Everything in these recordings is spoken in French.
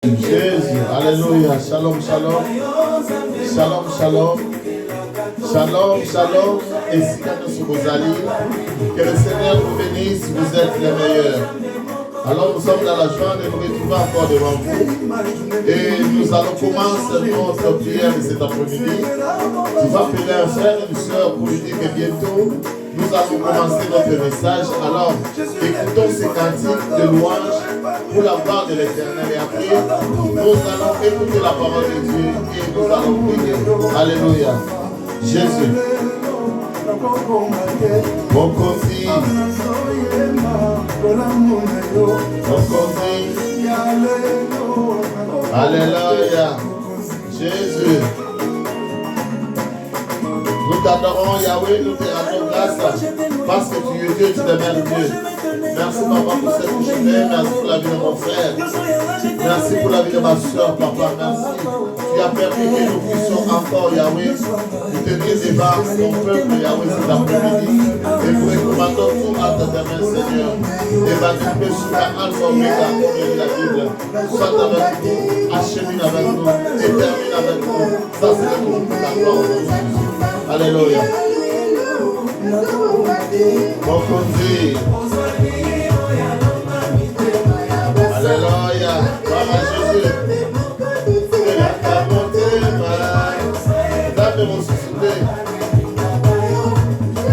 Jésus, alléluia, shalom, shalom, shalom, shalom, shalom, shalom, et si vous allez, que le Seigneur vous bénisse, vous êtes les meilleurs. Alors nous sommes dans la joie de nous retrouver encore devant vous et nous allons commencer notre prière de cet après-midi. Tu vas appeler un frère et une soeur pour lui dire que bientôt nous allons commencer notre message. Alors écoutons ces cantiques de louange pour la gloire de l'Éternel et après nous allons écouter la parole de Dieu et nous allons prier. Alléluia. Jésus. Mokosi, Mokosi, alléluia, Jésus. Nous t'adorons Yahweh, nous te rendons grâce parce que tu es Dieu, tu demeures Dieu. Merci papa pour cette journée, merci pour la vie de mon frère. Merci pour la vie de ma soeur, papa, merci. Tu as permis que nous puissions encore, Yahweh, nous tenir devant ton peuple, Yahweh, cet après-midi. Et nous recommandons tout à ta main, Seigneur. Et baptême sur la alpha omega, comme dit la Bible. Sois avec nous, achemine avec nous, et termine avec nous. Ça, c'est le nom de ta gloire, Jésus. Alléluia. Mon conduit. Alléluia. Gloire à Jésus.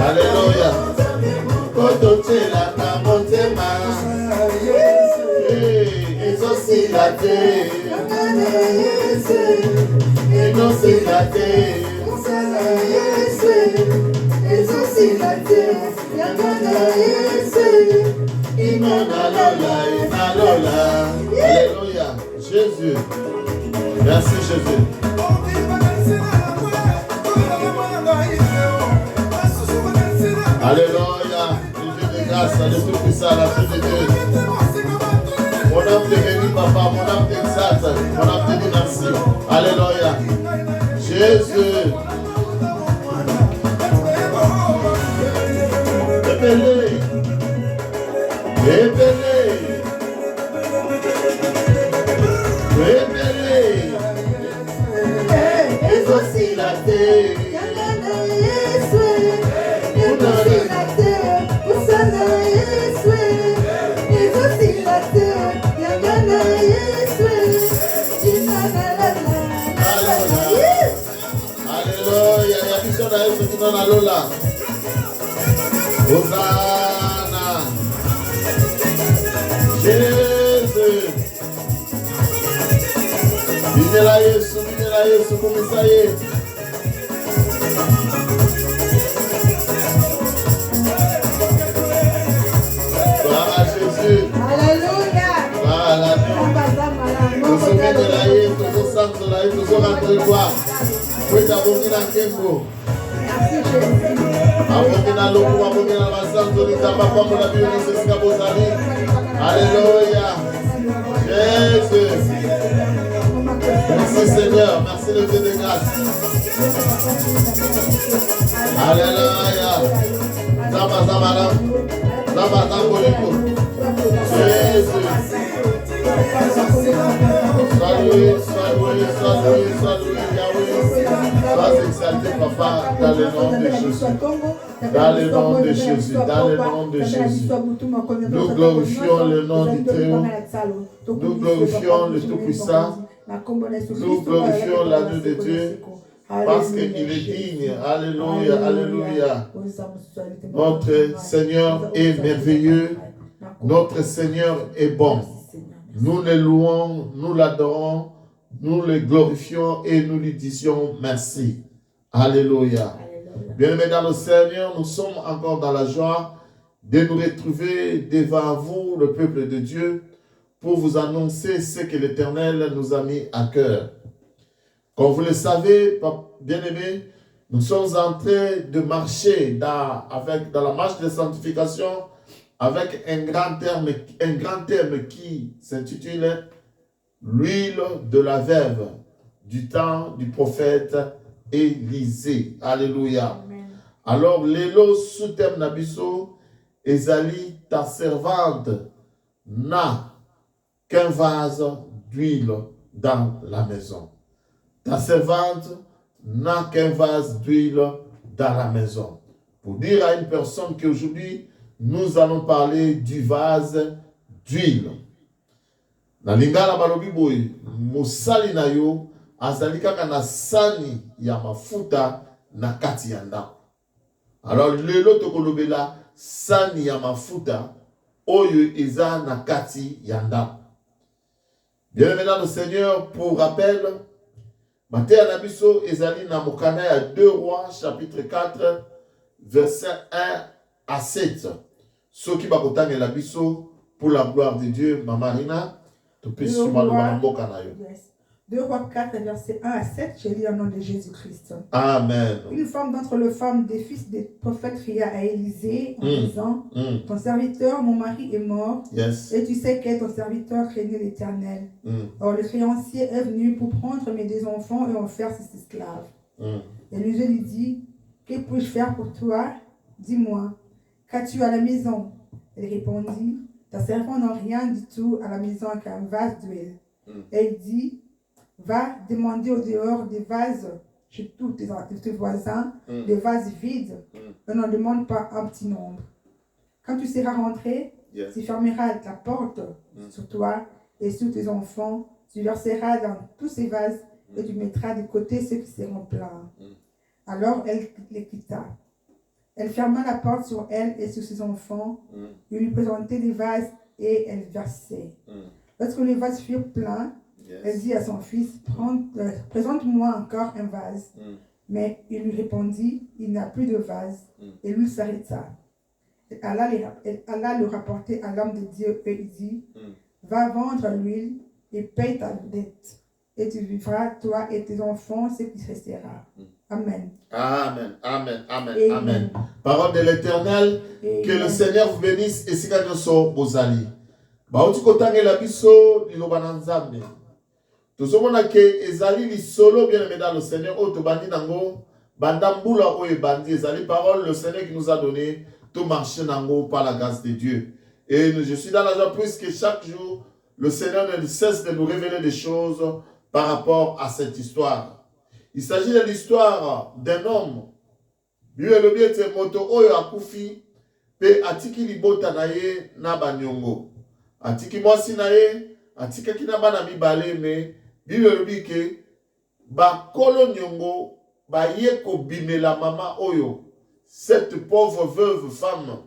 Alléluia. Kodotela kamotema. Ezosilate. Ezosilate. Alléluia. Jésus. Merci Jésus. Alléluia. Le Dieu de grâce, le Tout-Puissant, la Dieu de Dieu. Mon âme te bénit, papa, mon âme t'exalte, mon âme te dit merci. Alléluia. Jésus. Ébélé. Ébélé. Ébélé. Et aussi la terre. Alléluia. Hosanna. Jésus. Binela Yesu, kumisa ye. Gloire à Jésus. Alléluia. Voilà. Nous sommes de la Yesu, nous sommes de la Yesu, nous sommes rentrés de gloire. Oui, t'as beaucoup d'enquête. Alléluia. Jésus. Merci Seigneur. Merci le Dieu de grâce. Alléluia. Jésus. Salut, Yahweh. Sois exalté, papa, dans le nom de Jésus. Dans le nom de Jésus, dans le nom de Jésus. Nous glorifions le nom du Très-Haut. Nous glorifions le Tout-Puissant. Nous glorifions l'agneau de Dieu. Parce qu'il est digne. Alléluia, alléluia. Notre Seigneur est merveilleux. Notre Seigneur est bon. Nous le louons, nous l'adorons, nous le glorifions et nous lui disions merci. Alléluia. Bien-aimés dans le Seigneur, nous sommes encore dans la joie de nous retrouver devant vous, le peuple de Dieu, pour vous annoncer ce que l'Éternel nous a mis à cœur. Comme vous le savez, bien-aimés, nous sommes en train de marcher dans la marche de sanctification avec un grand terme qui s'intitule l'huile de la veuve du temps du prophète Élisée. Alléluia. Amen. Alors, l'élo sous thème nabiso, Ezali, ta servante, n'a qu'un vase d'huile dans la maison. Ta servante n'a qu'un vase d'huile dans la maison. Pour dire à une personne qu'aujourd'hui, nous allons parler du vase d'huile. Na lingala balobi boy, mosali na yo, azali kaka na sani ya mafuta na kati ya ndako. Alors, lelo tokolobela sani ya mafuta, oyo eza na kati ya ndako. Bien maintenant, le Seigneur, pour rappel, Matthieu Nabiso ezali na mokanda ya 2 Rois, chapitre 4, verset 1 à 7. Ceux qui bakotane la biso, pour la gloire de Dieu, Maman Rina, tu peux suivre le Maramboka na yo. 2 Rois 4, verset 1 à 7, je lis au nom de Jésus-Christ. Amen. Une femme d'entre les femmes des fils des prophètes cria à Élisée en disant, ton serviteur, mon mari, est mort, et tu sais que ton serviteur craignait l'Éternel. Or, le créancier est venu pour prendre mes 2 enfants et en faire ses esclaves. Élisée lui dit, que puis-je faire pour toi? Dis-moi, qu'as-tu à la maison? Elle répondit, ta servante n'a rien du tout à la maison qu'un vase d'huile. Elle dit, va demander au dehors des vases chez tous tes voisins, des vases vides, et n'en demande pas un petit nombre. Quand tu seras rentré, tu fermeras la porte sur toi et sur tes enfants, tu verseras dans tous ces vases et tu mettras de côté ceux qui seront pleins. Alors elle les quitta. Elle ferma la porte sur elle et sur ses enfants. Il lui présentait des vases et elle versait. Lorsque les vases furent pleins, elle dit à son fils, présente-moi encore un vase. Mais il lui répondit, il n'a plus de vase. Et lui s'arrêta. Elle alla le rapporter à l'homme de Dieu et il dit, va vendre l'huile et paye ta dette. Et tu vivras, toi et tes enfants, ce qui restera. Amen. Amen, amen, amen, amen. Parole de l'Éternel, que le Seigneur vous bénisse et si nous sommes bozali. Baouti kotange la biso, liloba nanzambe. Tozomona ke ezali li solo bien aimé dans le Seigneur, o to bandi nango, bandambula o e bandi, ezali parole le Seigneur qui nous a donné, tout marcher nango par la grâce de Dieu. Et je suis dans la joie puisque chaque jour, le Seigneur ne cesse de nous révéler des choses par rapport à cette histoire. Il s'agit de l'histoire d'un homme. Lui le bien te moto oyo akufi, pe atiki libota na ye na banyongo. Atiki mwasi na ye, atika ki na bana mibale me, Bible le dit que ba kolo nyongo ba ye ko bimela mama oyo, cette pauvre veuve femme.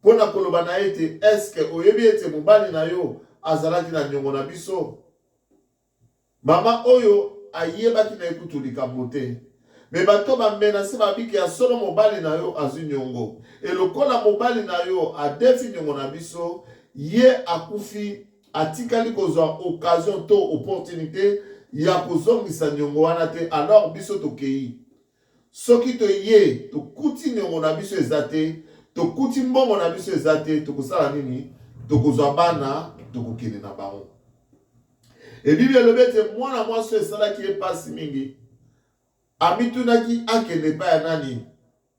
Pona koloba na ete, est-ce que oyebi ete mobali na yo azalaki na nyongo na biso? Mama oyo ayebaki na ekutu likambo te. Me bato bamenase babiki ya solo mobali na yo azu nyongo. E lokola mobali na yo adefi nyongo na biso, ye akufi atikali kozwa occasion to opportunité ya kozongisa nyongo wana te, alors biso tokei. Soki to ye to kuti nyongo na biso ezate, to kuti mbongo na biso ezate, to kosala nini? To kozwa bana, to kokende na bango. Et Bible le bete mwana mwasi esalaki epasi mingi. Amitunaki akende pa ya nani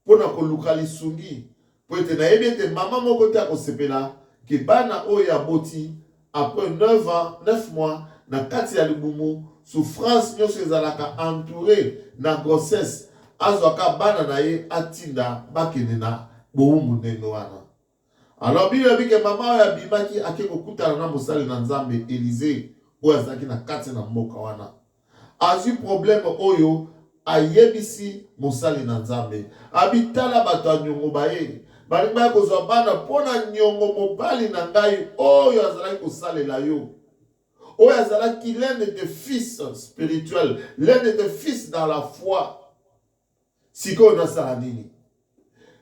pona koluka lisungi. Po ete na yebi ete mama moko te akosepela ke bana oyo aboti après 9 mois na kati ya libumu souffrance nyonso ezalaka entouré na grossesse azwaka bana na ye atinda bakende na bowumbu ndenge wana. Alors Bible bike mama oyo abimaki ake kokutana na mosali na Nzambe Élisée oyo azalaki na kati na mboka wana. Azwi problème oyo ayebisi mosali na Nzambe. Abitala bato ya nyongo baye. Balingi baya kozwa bana pona nyongo mobali na ngai oyo azalaki kosalela yo. Oyo azalaki l'un de tes fils spirituels, l'un de tes fils dans la foi. Siko nasala nini?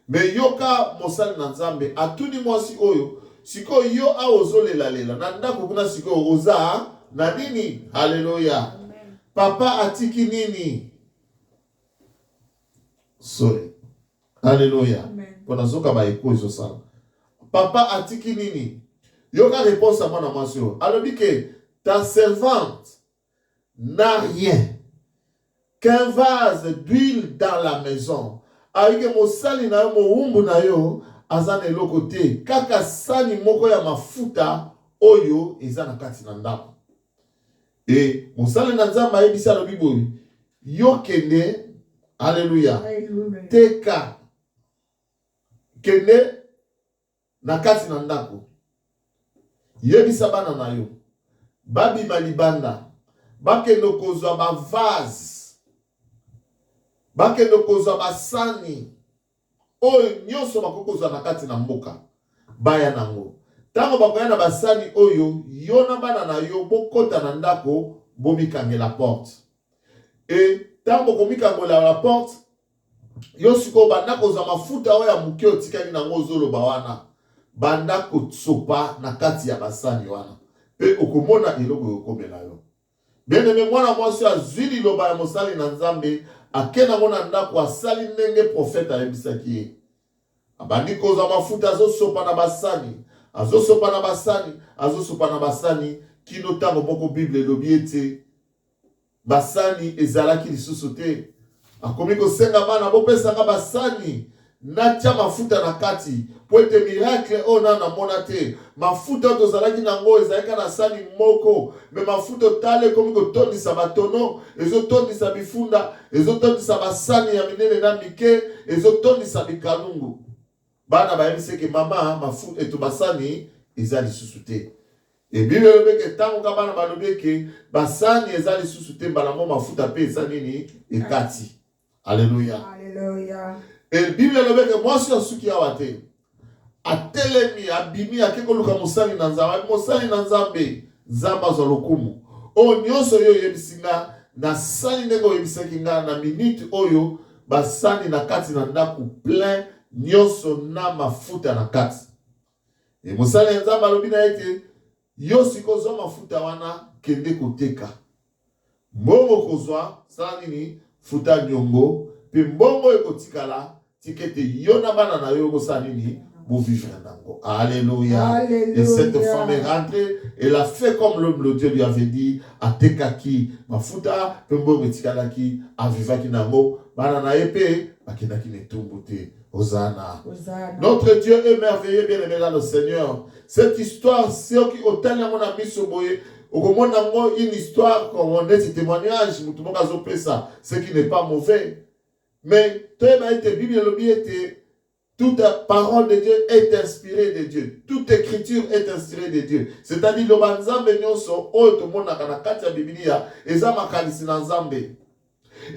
Me yoka mosali na Nzambe atuni mwasi oyo siko yo a ozolela lela na ndako kuna siko oza na nini? Hallelujah. Papa atiki nini? Sorry. Hallelujah. Pona zoka ba eko izo sana. Papa atiki nini? Yoka réponse à mwana mwasi oyo. Alobi ke ta servante n'a rien qu'un vase d'huile dans la maison. Aike mosali na yo moumbu na yo azana eloko te. Kaka sani moko ya mafuta oyo eza na kati na ndako. Et mosali na nzambe ayebisi alobi boye yo kende alléluia teka kende na kati na ndako yebisa bana na yo babima libanda bakende kozwa bavase bakende kozwa basani oyo nyonso bakokozwa na kati na mboka baya nango tango bakoya na basani oyo yo na bana na yo bokota na ndako bomikangela porte et tango komikangela la porte yo siko banda kozwa mafuta oyo ya muke otikaki nango ozoloba wana banda kotsopa na kati ya basani wana pe okomona eloko yokomela yo bien-aimé mwana mwasi azwi liloba ya mosali na nzambe ake nango na ndako asali ndenge profete ayebisaki ye abandi kozwa mafuta azosopa na basani azosopa na basani azosopa na basani kino ntango moko bible elobi ete basani ezalaki lisusu te akomi kosenga bana bopesanga basani natia mafuta na kati po ete miracle oyo nana mona te mafuta oyo tozalaki nango ezalaki na sani moko me mafuta otala ekomi kotondisa batono ezotondisa bifunda ezotondisa basani ya minene na mike ezotondisa bikalungu bana bayebiseke mama mafuta eto basani eza lisusu te ebible elobeke ntango ka bana balobeke basani eza lisusu te mbalamo mafuta mpe eza nini ekati alleluya Alléluia. et Bible elobeke mwasi asuki awa te atelemi abimi akekoluka mosali na nzambe nzambe azwa lokumu oyo nyonso oyo oyebisi nga nasali ndenge oyebisaki nga na minute oyo basani na kati na ndako plein nyonso na mafuta na kati e mosali ya nzambe alobi na ete yo sikozwa mafuta wana kende koteka mbongo kozwa sala nini futa nyongo pe mbongo ekotikala tikete yo na bana na yo kosala nini pour vivre nango. Alléluia. Alléluia. Et cette femme est rentrée, elle a fait comme l'homme, le Dieu lui avait dit, a tekaki, mafuta, pembo metikalaki, a vivaki nango, banana epe, bakinaki netumbuti. Hosanna. Notre Dieu est merveilleux, bien aimé dans le Seigneur. Cette histoire, c'est qui autant mon ami Soboye, au moment une histoire, comme on est, ce témoignage, ce qui n'est pas mauvais. Mais, tu as été, Bible, toute parole de Dieu est inspirée de Dieu. Toute écriture est inspirée de Dieu. C'est-à-dire, le banzambe nyonso, oh, tout le monde a kanakati ya Biblia, eza makalisi na nzambe.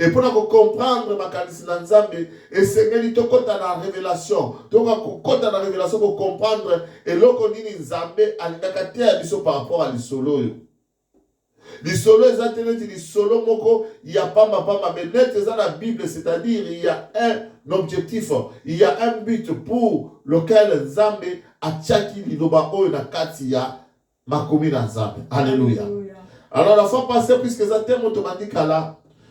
Et pour comprendre makalisi na nzambe, et sengeli tokota na révélation. Tokota na révélation pour comprendre eloko nini nzambe alingaka te ya biso par rapport à lisolo yo. Lisolo eza teneti lisolo moko ya pamba pamba, mais net eza la Bible, c'est-à-dire il y a un objectif, il y a un but pour lequel nzambe atiaki liloba oyo na kati ya makomi na nzambe. Alléluia. Alors la fois passée, puisque ça terme automatique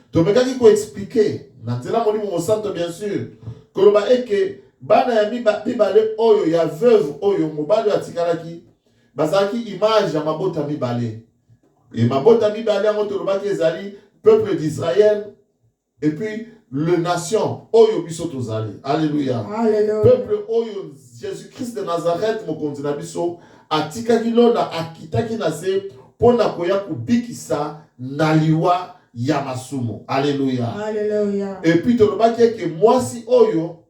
tu me expliquer, Nantela Molimo Monsanto bien sûr, que le baeke, bana ya mibale oyo ya veuve oyo mobali ya tikalaki, bazaki image ya mabota mibale. Et mabota mibale ya moto lobaki ezali peuple d'Israël et puis le nation oyo biso tozali. Alléluia. Alléluia. Peuple oyo Jésus-Christ de Nazareth mokonzi na biso atikaki lona akitaki na se pona koya kubikisa na liwa Yamasumo. Alléluia. Alléluia. Et puis, tu vois que moi, si Oyo,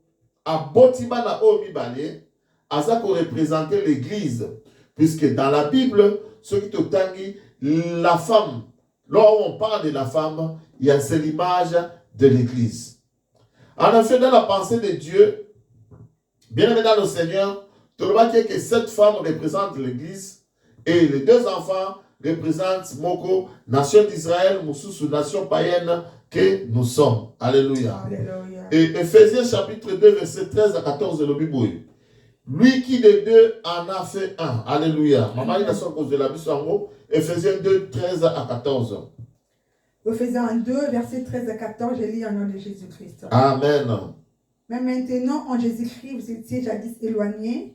a Botibana Omibale, a ça qu'on représenter l'église. Puisque dans la Bible, ce qui te tangi, la femme, lorsqu'on on parle de la femme, il y a c'est l'image de l'église. En effet, dans la pensée de Dieu, bien aimé dans le Seigneur, tu vois que cette femme représente l'église et les deux enfants représente Moko, nation d'Israël, Moussousou, nation païenne que nous sommes. Alléluia. Alléluia. Et Ephésiens chapitre 2, verset 13 à 14 de l'Obiboui. Lui qui de deux en a fait un. Alléluia. Maman, il a son cause de la bise en haut. Ephésiens 2, 13 à 14. Ephésiens 2, verset 13 à 14, je lis en nom de Jésus-Christ. Amen. Mais maintenant, en Jésus-Christ, vous étiez jadis éloignés.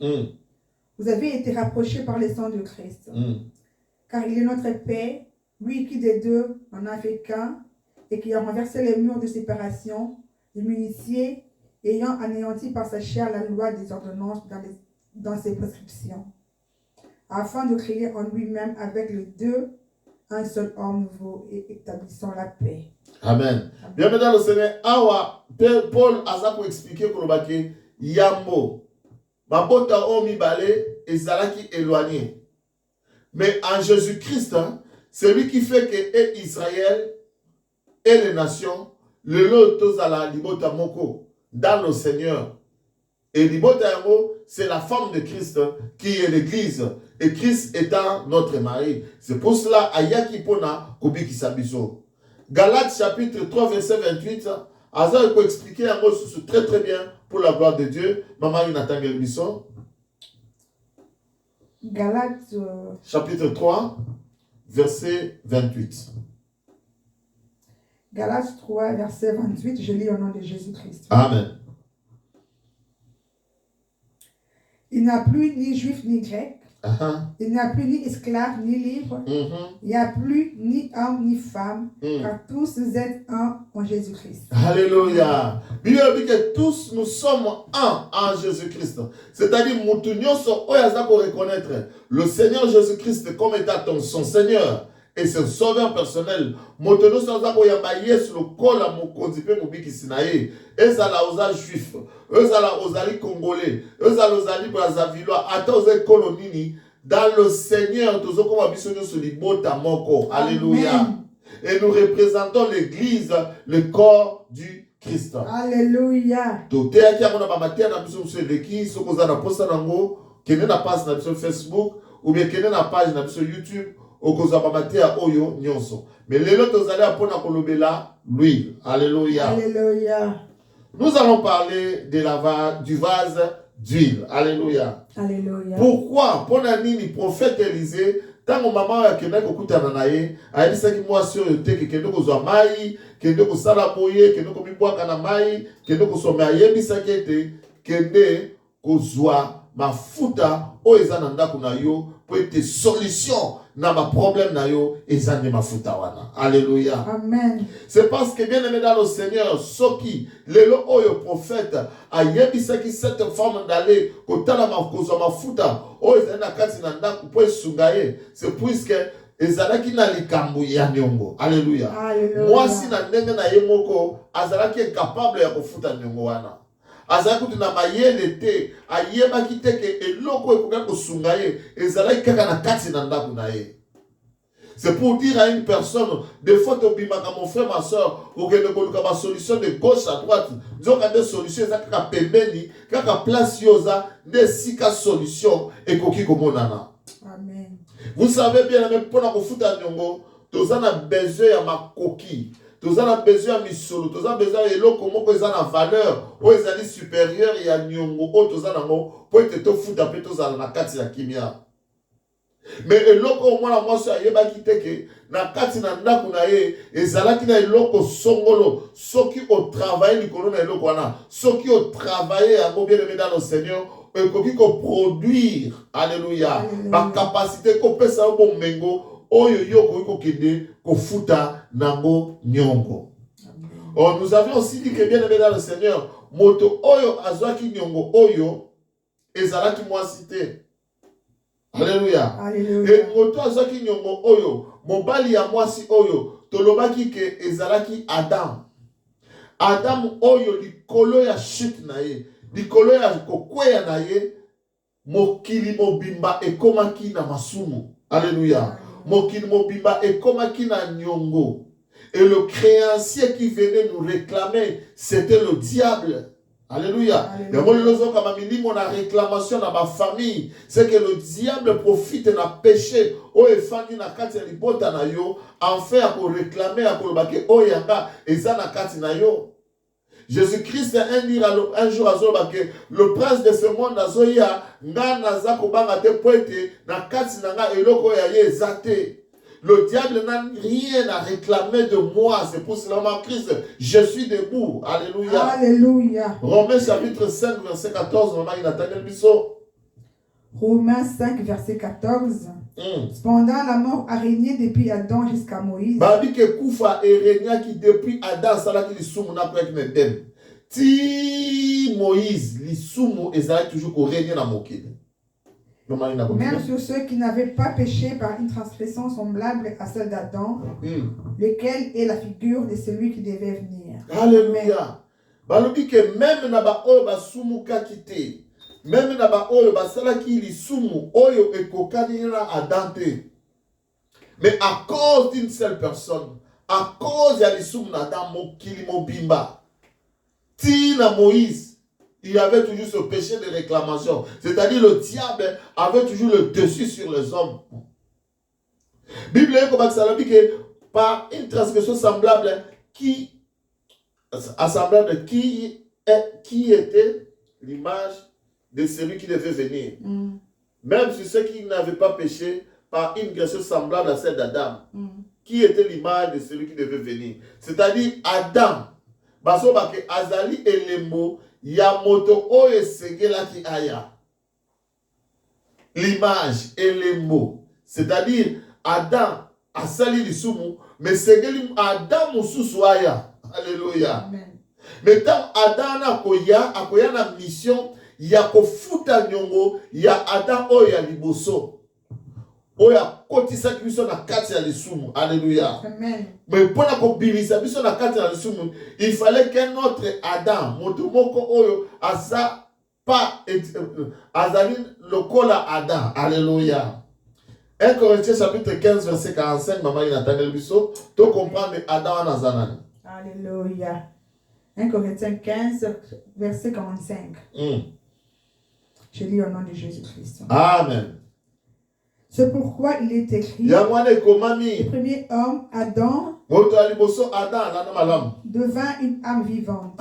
Vous avez été rapprochés par le sang de Christ. Car il est notre paix, lui qui des deux en a fait qu'un, et qui a renversé les murs de séparation, les municiers, ayant anéanti par sa chair la loi des ordonnances dans ses prescriptions, afin de créer en lui-même avec les deux un seul homme nouveau et établissant la paix. Amen. Bien maintenant, le Seigneur, awa, Paul a ça pour expliquer pour le Yambo. Ma bota omi balé et zalaki éloigné. Mais en Jésus-Christ, c'est lui qui fait que Israël et les nations, le lot à libota moko, dans le Seigneur. Et libota yamo, c'est la femme de Christ qui est l'église. Et Christ étant notre mari. C'est pour cela, ayaki pona kobi kisabiso. Galates chapitre 3, verset 28, Azar peut expliquer un mot très très bien pour la gloire de Dieu. Maman Nathan Bisson. Galates chapitre 3, verset 28. Galates 3, verset 28, je lis au nom de Jésus-Christ. Amen. Il n'y a plus ni juif ni grec. Il n'y a plus ni esclave ni libre. Il n'y a plus ni homme ni femme. Car tous vous êtes un en Jésus-Christ. Alléluia. Bible dit que tous nous sommes un en Jésus-Christ. C'est-à-dire, nous tous reconnaître le Seigneur Jésus-Christ comme étant son Seigneur et son sauveur personnel. Motono soza ko yamba Yesu le kola mokonzi pe mobiki sinaye. Ezala oza juif, ezala ozali congolais, ezala ozali brazzavillois, ata ozali kolonini dans le Seigneur tozoko mabisonyo sur libota moko. Alléluia. Et nous représentons l'église, le corps du Christ. Alléluia. Totea ki amona ba matia na biso mso eleki soko za na posta nango kene na page na biso Facebook ou bien kene na page na biso YouTube. Oyo nyonso. Mais lelo tozali apona kolobela l'huile. Alléluia. Alléluia. Nous allons parler du vase d'huile. Alléluia. Alléluia. Pourquoi? Pona nini prophète Élisée tango mama ya kende kokutana na ye ayebisaki mwasi oyo te ke kende kozwa mai kende kosala boye kende komibwaka na mai kende kosomba ayebisaki ete kende kozwa mafuta oyo eza na ndako na yo po ete solution na ma problème na yo ezande mafuta wana. Alléluia. Amen. C'est parce que bien aimé dans le Seigneur, soki lelo oyo prophète ayebisaki cette femme d'aller kotala mafuta mafuta oyo ezali na kati na ndako po esunga ye. C'est puisque ezalaki na likambo ya nyongo. Alléluia. Mwasi na ndenge na ye moko azalaki incapable ya kofuta nyongo wana. Azalaki na mayele te ayebaki te ke eloko ekoka kosunga ye ezalaki kaka na kati na ndako na ye. C'est pour dire à une personne, des fois tu bimaka mon frère, ma soeur, ou que tu solution de gauche à droite. Disons qu'il y a des solutions, il y a des pembeni, il y a des places, il y a des solutions et koki komonana. Amen. Vous savez bien, même pour la futa nyongo, tu as besoin de ma coquille. Tu as besoin de misolo, tu as besoin de l'eau comme ils ont la valeur, ou ils ont supérieur et à nyongo, ou tu as pour être tout foutu après tout ça dans la carte de kimia. Mais eloko au moins la moi sur ayeba kiteke na kati na ndako na ye ezalaki na eloko songolo soki au travail likolo na eloko wana soki au travailler yango bien aimé dans le Seigneur ekoki ko produire. Alléluia. Ma capacité ko pesa bo mengo oyo yoko ko kende ko futa nango nyongo. Oh, nous avions aussi dit que bien aimé dans le Seigneur moto oyo azwaki nyongo oyo ezalaki moi cité. Alléluia. Et moto azaki nyongo oyo, mobali ya mwasi oyo, tolobaki ke ezalaki Adam. Adam oyo likolo ya chute na ye, likolo ya kokweya na ye, mokili mobimba ekomaki na masumu. Alléluia. Mokili mobimba ekomaki na nyongo. Et le créancier qui venait nous réclamer, c'était le diable. Alléluia. Et moi, on a réclamation dans ma famille. C'est que le diable profite de péché. Oh, et fani na kati ya libota na yo. Enfin, pour réclamer, pour le oh, yanga, et ça na kati na yo. Jésus-Christ un jour à Zolbake, le prince de ce monde à Zoya, nga naza kobanga te poete, na kati na nga eloko ya ye zate. Le diable n'a rien à réclamer de moi. C'est pour cela, ma Christ, je suis debout. Alléluia. Alléluia. Romains chapitre 5, verset 14. Maman, il attendait le biseau. Romains 5, verset 14. Cependant, la mort a régné depuis Adam jusqu'à Moïse. Babi ke koufa et régna qui depuis Adam, ça là qui les soumou n'a pas avec dem. Ti Moïse, les soumou, et ça toujours qu'on règne dans mon kid. Même sur ceux qui n'avaient pas péché par une transgression semblable à celle d'Adam, lequel est la figure de celui qui devait venir. Alléluia. Balobi que même na ba oyo basumu kakite, même na ba oyo basalaki lisumu oyo ekokani na Adam te. Mais à cause d'une seule personne, à cause de l'isumu na Adam mokili mobimba, tina Moïse, il y avait toujours ce péché de réclamation. C'est-à-dire le diable avait toujours le dessus sur les hommes. Bible est comme ça, que par une transgression semblable qui était l'image de celui qui devait venir. Même sur ceux qui n'avaient pas péché par une transgression semblable à celle d'Adam, qui était l'image de celui qui devait venir. C'est-à-dire Adam, baso bake azali elembo ya moto oyo esengelaki aya. L'image elembo, c'est-à-dire Adam asali lisumu, mais sengeli Adam mususu aya. Alléluia. Mais tant Adam akoya na mission ya kofuta nyongo ya Adam oyo ya liboso. Oya kotisa biso na kati ya lisumu. Alléluia. Amen. Mais pour la kobimisa biso na kati ya lisumu, il fallait qu'un autre Adam, moto moko oyo asa pas azali lokola Adam. Alléluia. 1 Corinthiens chapitre 15 verset 45, maman inatangel biso, to comprendre Adam na zanani. Alléluia. 1 Corinthiens 15 verset 45. Je lis au nom de Jésus-Christ. Amen. C'est pourquoi il est écrit, le premier homme, Adam, devint une âme vivante.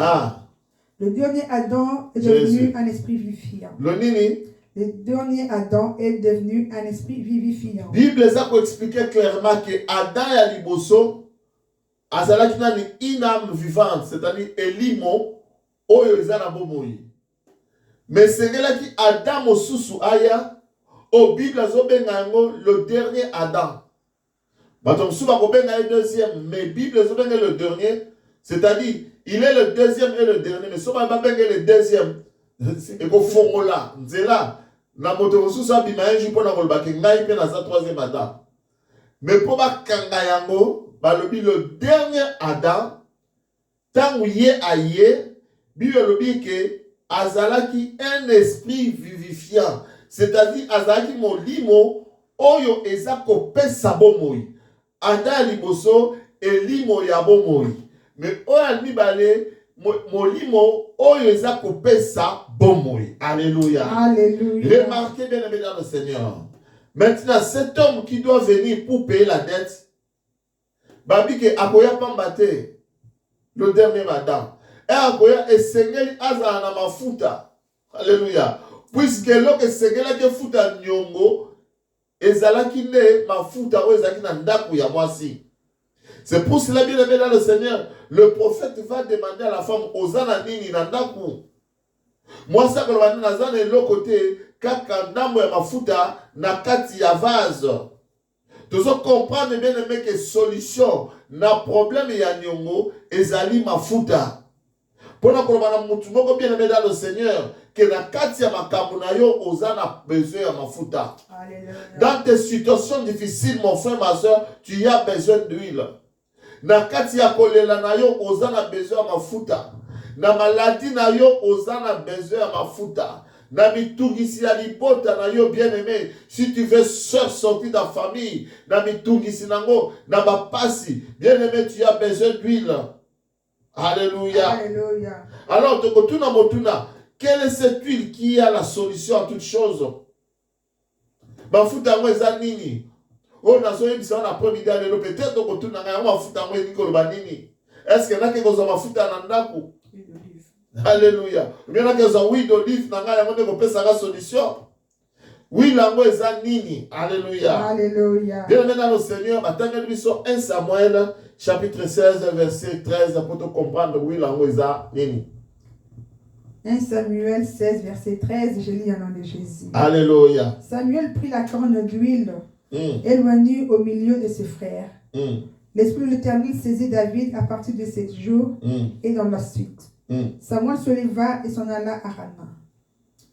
Le dernier Adam est devenu un esprit vivifiant. Le dernier Adam est devenu un esprit vivifiant. La Bible a expliqué clairement que Adam et Liboso azalaki nani une âme vivante, c'est-à-dire elimo oyo ezana bomoi. Mais c'est là qui Adam osusu aya. Au Bible, le dernier Adam. Le deuxième, mais Bible, le dernier, c'est-à-dire, il est le deuxième et le dernier, mais si on le deuxième, il faut là, c'est là, na moto susa bima enji pona ko baki ngai pe na za troisième Adam. Mais pour ba kanga yango, balobi le dernier Adam, tangu ye aye, Bible lobi ke azalaki un esprit vivifiant. C'est-à-dire, azalaki molimo oyo eza kopesa bomoi. Anda liboso elimo ya bomoi. Mais oyo mibale molimo oyo eza kopesa bomoi. Alléluia. Alléluia. Remarquez bien aimé dans le Seigneur. Maintenant, cet homme qui doit venir pour payer la dette, babi ke akoya pambate le dernier Adam. Et akoya esengeli azana na mafuta. Alléluia. Puisque lorsque segela ke futa nyongo ezalaki ne mafuta o ezalaki na ndaku ya mwasi. C'est pour cela bien aimé dans le Seigneur, le prophète va demander à la femme ozana nini na ndaku. Mwasi akoloba na zana l'autre côté kaka ndambo ya mafuta na kati ya vase. Tozo comprendre bien aimé que solution na problème ya nyongo ezali mafuta. Pona koloba na mutu moko bien aimé dans le Seigneur que na kati ya makambo na yo ozana besoin ya mafuta. Dans tes situations difficiles, mon frère, ma soeur, tu as besoin d'huile. Na kati ya kolela na yo ozana besoin ya mafuta. Na maladie na yo ozana besoin ya mafuta. Na mitungisi ya libota na yo bien aimé, si tu veux sortir de ta famille, na mitungisi nango, na bapasi, bien aimé, tu as besoin d'huile. Alléluia. Alléluia. Alors, tokotuna motuna, quelle est cette huile qui a la solution à toutes choses? Mafuta ngo eza nini? O nazo yebisa na premier dale lo peut-être tokotuna nga mafuta ngo eni koloba nini? Est-ce que na ke kozo mafuta na ndaku? Alléluia. Bien na ke kozo huile d'olive na nga yango ko pesa la solution. Oui, lango eza nini? Alléluia. Alléluia. Bien maintenant le Seigneur batanga biso 1 Samuel chapitre 16 verset 13 pour te comprendre oui lango eza nini. 1 Samuel 16 verset 13, je lis au nom de Jésus. Alléluia. Samuel prit la corne d'huile, éloigné au milieu de ses frères. L'Esprit de l'Éternel saisit David à partir de ce jour et dans la suite. Samuel se leva et s'en alla à Rama.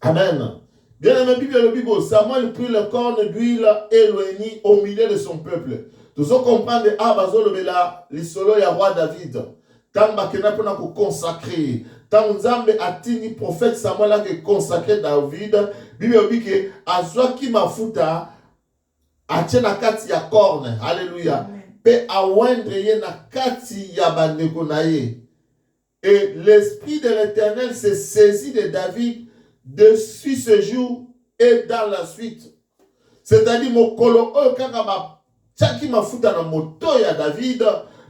Amen. Bien aimé, Bible, Samuel prit le corne d'huile et l'oigny au milieu de son peuple. Tous comprendre ah bazolo bela l'isolo ya roi David. Tant bakena pona ko consacrer. Tant Nzambe atini prophète Samuel a consacré David. Bible dit que azwa ki mafuta atiena kati ya corne. Alléluia. Pe awendre ye na kati ya bandeko na ye. Et l'esprit de l'Éternel s'est saisi de David depuis ce jour et dans la suite. C'est-à-dire mon kolo kaka Chaki mafuta na moto ya David,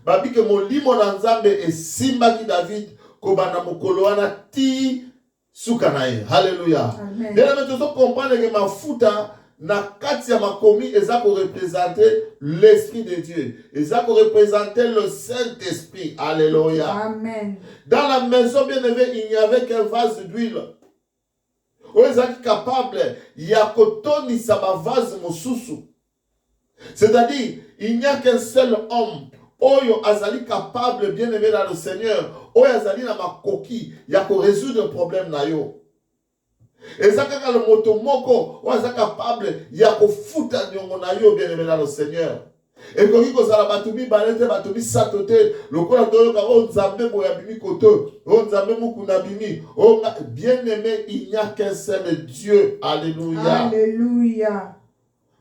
babi ke molimo na Nzambe e simba ki David, kobana mokolo wana ti suka na ye. Hallelujah. Dena meto so comprendre que mafuta na kati ya makomi eza ko représenter l'esprit de Dieu. Eza ko représenter le Saint-Esprit. Alléluia. Amen. Dans la maison bien-aimée, il n'y avait qu'un vase d'huile. O eza ki capable ya kotoni sa ba vase mosusu. C'est-à-dire, il n'y a qu'un seul homme. Oyo azali capable, bien aimé dans le Seigneur. Oyo azali na makoki. Ya ko résoudre le problème na yo. Et ça kaka le moto moko. Oyo azali capable. Ya ko futa nyongo na yo, bien aimé dans le Seigneur. Et koki ko zala batumi balete batumi satote. Lokola toyo ka o nzambe mo ya bimi koto. O nzambe mo kuna bimi. O bien aimé, il n'y a qu'un seul Dieu. Alléluia. Alléluia.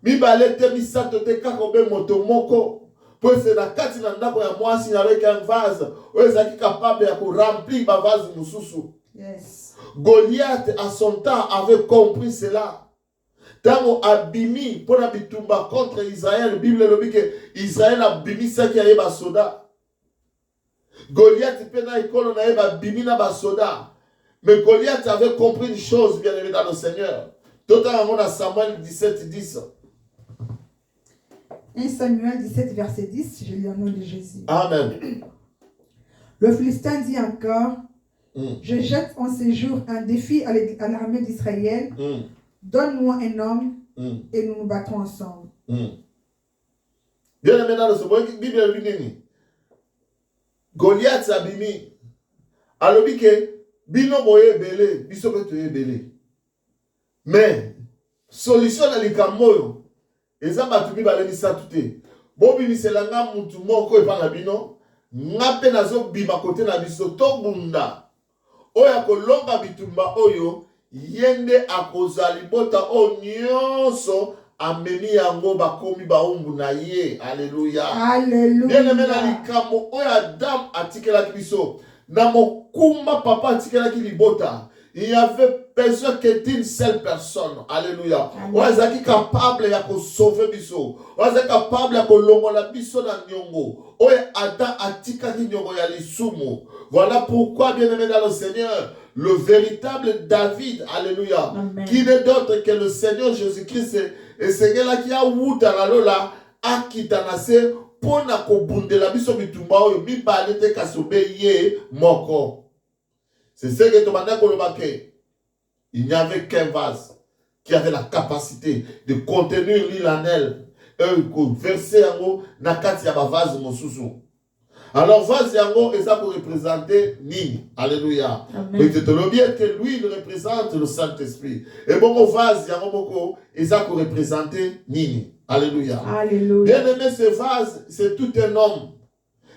Mi balete mi satote kakobe moto moko. Pour c'est la kati na ndako ya mwasi avec un vase. Oyo zaki capable ya ko remplir ba vase mususu. Yes. Goliath à son temps avait compris cela. Tango abimi pour na bitumba contre Israël, Bible le dit que Israël a bimi ça qui a ba soda. Goliath pena ikolo na ba bimi na ba soda. Mais Goliath avait compris une chose, bien aimé dans le Seigneur. Totalement dans Samuel 17:10. 1 Samuel 17, verset 10, je lis au nom de Jésus. Amen. Le Philistin dit encore, je jette en ces jours un défi à l'armée d'Israël. Donne-moi un homme et nous nous battons ensemble. Bien aimé dans le Bible, Goliath abimi. Alobi ke bino boye belé, biso pe toye belé. Mais solution na likamoyo. Eza batumi balemisa tute. Bobi miselanga mutu moko epana bino. Ngape nazo bima kote na biso to bunda. Oya kolonga bitumba oyo. Yende akozali bota o nyonso. Ameni yango bakomi baumbu na ye. Alléluia. Alléluia. Bien aimé na likamo. Oya Adam atikela kibiso. Na mokumba papa atikela ki libota. Il y avait besoin que d'une seule personne. Alléluia. On est capable de sauver biso. On est capable de longola biso na nyongo. On est Adam atika ki nyongo ya lisumu. Voilà pourquoi, bien aimé dans le Seigneur, le véritable David, alléluia, amen, qui n'est d'autre que le Seigneur Jésus-Christ, et Seigneur là qui a wuta la lola, a kitanase, pona ko bundela biso bitumba oyo mi balete kasobe ye moko. C'est ce que Tomanda Kolobake. Il n'y avait qu'un vase qui avait la capacité de contenir l'huile en elle. Verser en haut, nakati ya ba vase mosusu. Alors vase yango eza pour représenter Nini. Alléluia. Mais tu te le bien que l'huile représente le Saint-Esprit. Et bon vase yango moko eza pour représenter Nini. Alléluia. Alléluia. Bien aimé, ce vase, c'est tout un homme.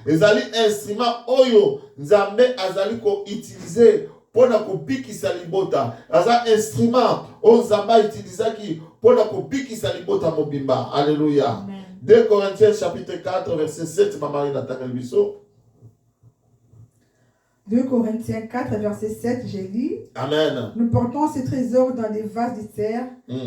Ezali instrument oyo Nzambe azali ko utiliser pona ko bikisa libota. Aza instrument o Nzamba utilisaki pona ko bikisa libota mobimba. Alléluia. 2 Corinthiens chapitre 4 verset 7 Maman Nathalie Bisso. 2 Corinthiens 4 verset 7 j'ai lu. Amen. Nous portons ces trésors dans des vases de terre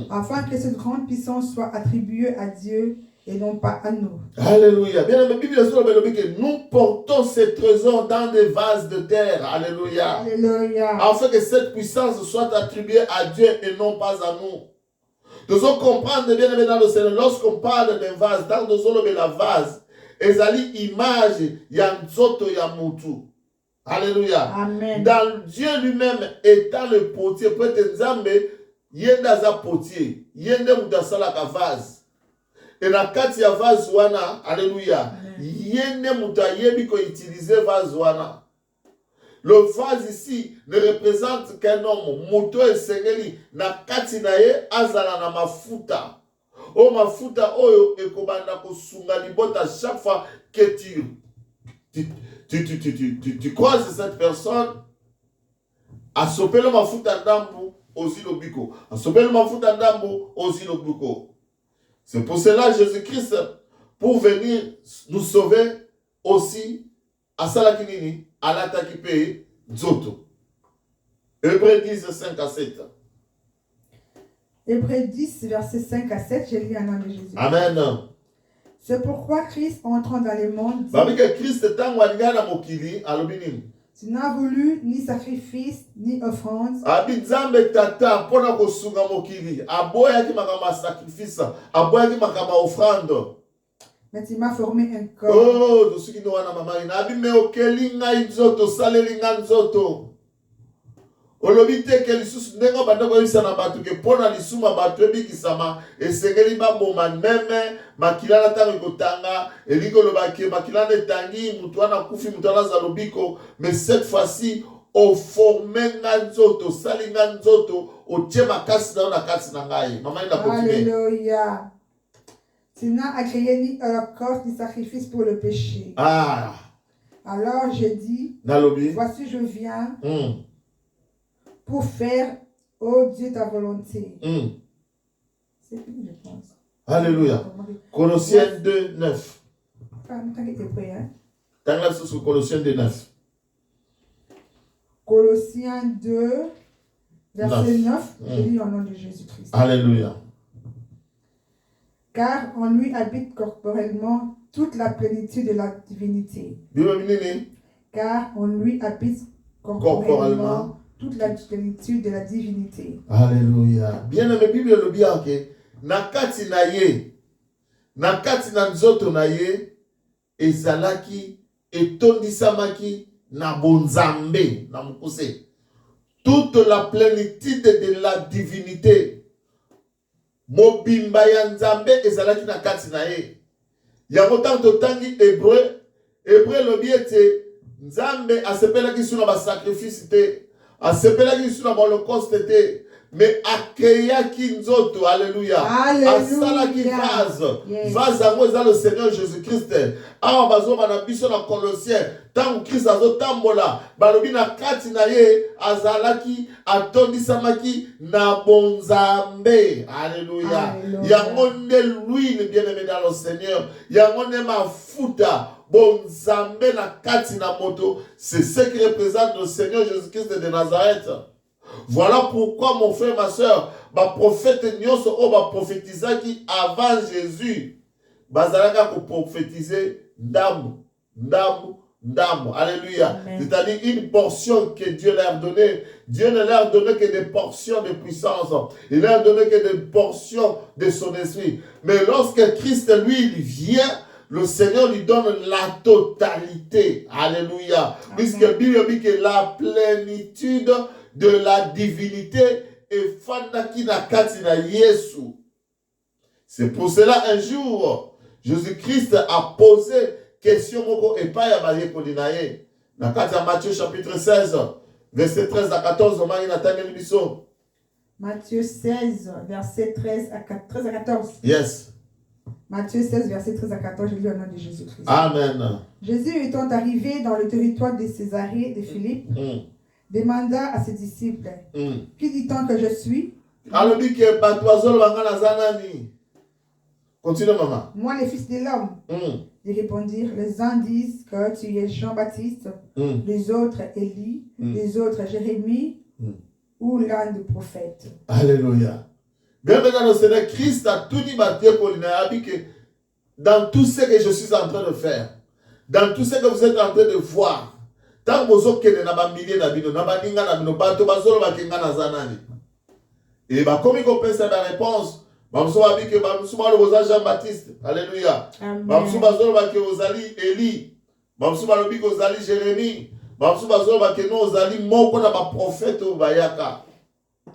afin que cette grande puissance soit attribuée à Dieu et non pas à nous. Alléluia. Bien, la Bible dit que nous portons ces trésors dans des vases de terre. Alléluia. Alléluia. Afin que cette puissance soit attribuée à Dieu et non pas à nous. Nous devons comprendre bien dans le Seigneur, lorsqu'on parle d'un vase, dans la vase, ezali image ya nzoto ya mutu. Alléluia. Amen. Dans Dieu lui-même étant le potier, peut-être Nzambe yenda za potier, yenda mudasala ka vase. Et na kati ya vase wana, alléluia, yende muta yebi ko utiliser vase wana. le vase ici ne représente qu'un homme. Moto et sengeli na kati na ye azala na mafuta. O mafuta oyo ekobanda kosunga libota chaque fois que tu croises cette personne. Asopelo mafuta ndambu ozilo biko. Asopelo mafuta ndambu ozilo biko. C'est pour cela Jésus-Christ, pour venir nous sauver aussi, à Salakinini, à l'Atakipe, Zoto. Hébreux 10, 5 à 7. Hébreux 10, versets 5 à 7, j'ai lu un nom de Jésus. Amen. C'est pourquoi Christ, entrant dans le monde, tu n'as voulu ni sacrifice, ni offrande. Mais tu m'as formé un corps. Oh, de ceux qui nous ont maman, abime okelinga inzoto, salelinga nzoto. Olobite ke lisusu ndengo bandoko yisana batu ke pona lisuma batu ebikisama esengeli baboma meme makilana tango kotanga eliko lobake makilana tangi mutwana kufi mutwana zalobiko, mais cette fois-ci au formenga nzoto, salinga nzoto, o tchema kasi na kasi na ngai. Maman ina continuer. Alléluia. Tu n'as agréé ni holocauste ni sacrifice pour le péché. Ah. Alors j'ai dit, voici je viens pour faire, ô Dieu, ta volonté. C'est fini, je pense. Alléluia. Colossiens 2, 9. Colossiens 2, 9. Colossiens 2, verset 9. Je lis au nom de Jésus-Christ. Alléluia. Car en lui habite corporellement toute la plénitude de la divinité. Car en lui habite corporellement toute la plénitude de la divinité. Alléluia. Bien aimé, Bible le bien que nakati na ye, nakati na nzoto na ye, ezalaki etondisamaki na bonzambe na mukuse. Toute la plénitude de la divinité. Mobimba ya nzambe ezalaki na kati na ye. Yango tanto tangi hébreu lobi ete nzambe asepelaki suna ba sacrifice te, asepelaki suna ba holocauste te, mais akeyaki nzoto. Alléluia. Asalaki vase. Vase yango eza le Seigneur Jésus-Christ. Awa bazoma na biso na Colossiens, tango Christ azotambola balobi na kati na ye azalaki atondisamaki na bonzambe. Alléluia. Yango nde l'huile bien-aimé dans le Seigneur, yango nde mafuta bonzambe na kati na moto. C'est ce qui représente le Seigneur Jésus-Christ de Nazareth. Voilà pourquoi mon frère, ma soeur, ma prophète nyonso o ba prophétisaki avant Jésus, bazalaka ko prophétiser ndambu. Alléluia. C'est-à-dire une portion que Dieu leur a donnée. Dieu ne leur a donné que des portions de puissance. Il leur a donné que des portions de son esprit. Mais lorsque Christ, lui, il vient, le Seigneur lui donne la totalité. Alléluia. Puisque la Bible dit que la plénitude de la divinité est fandaki na kati na Yesu. C'est pour cela un jour, Jésus-Christ a posé question moko epai ya bayekoli na ye. Na kati ya Matthieu chapitre 16, verset 13 à 14, omangi na tangeli biso. Matthieu 16, verset 13 à 14. Yes. Matthieu 16, verset 13 à 14, je lis au nom de Jésus-Christ. Amen. Jésus étant arrivé dans le territoire de Césarée de Philippe, demanda à ses disciples, qui dit-on que je suis? Continue, maman. Moi, le Fils de l'homme. Ils répondirent, les uns disent que tu es Jean-Baptiste, les autres Élie, les autres Jérémie, ou l'un des prophètes. Alléluia. Bienvenue dans le Seigneur, Christ a tout dit dans tout ce que je suis en train de faire, dans tout ce que vous êtes en train de voir, tant que vous êtes dans les milliers de et comme il comprend cette réponse, Jean-Baptiste, alléluia. Élie, Jérémie,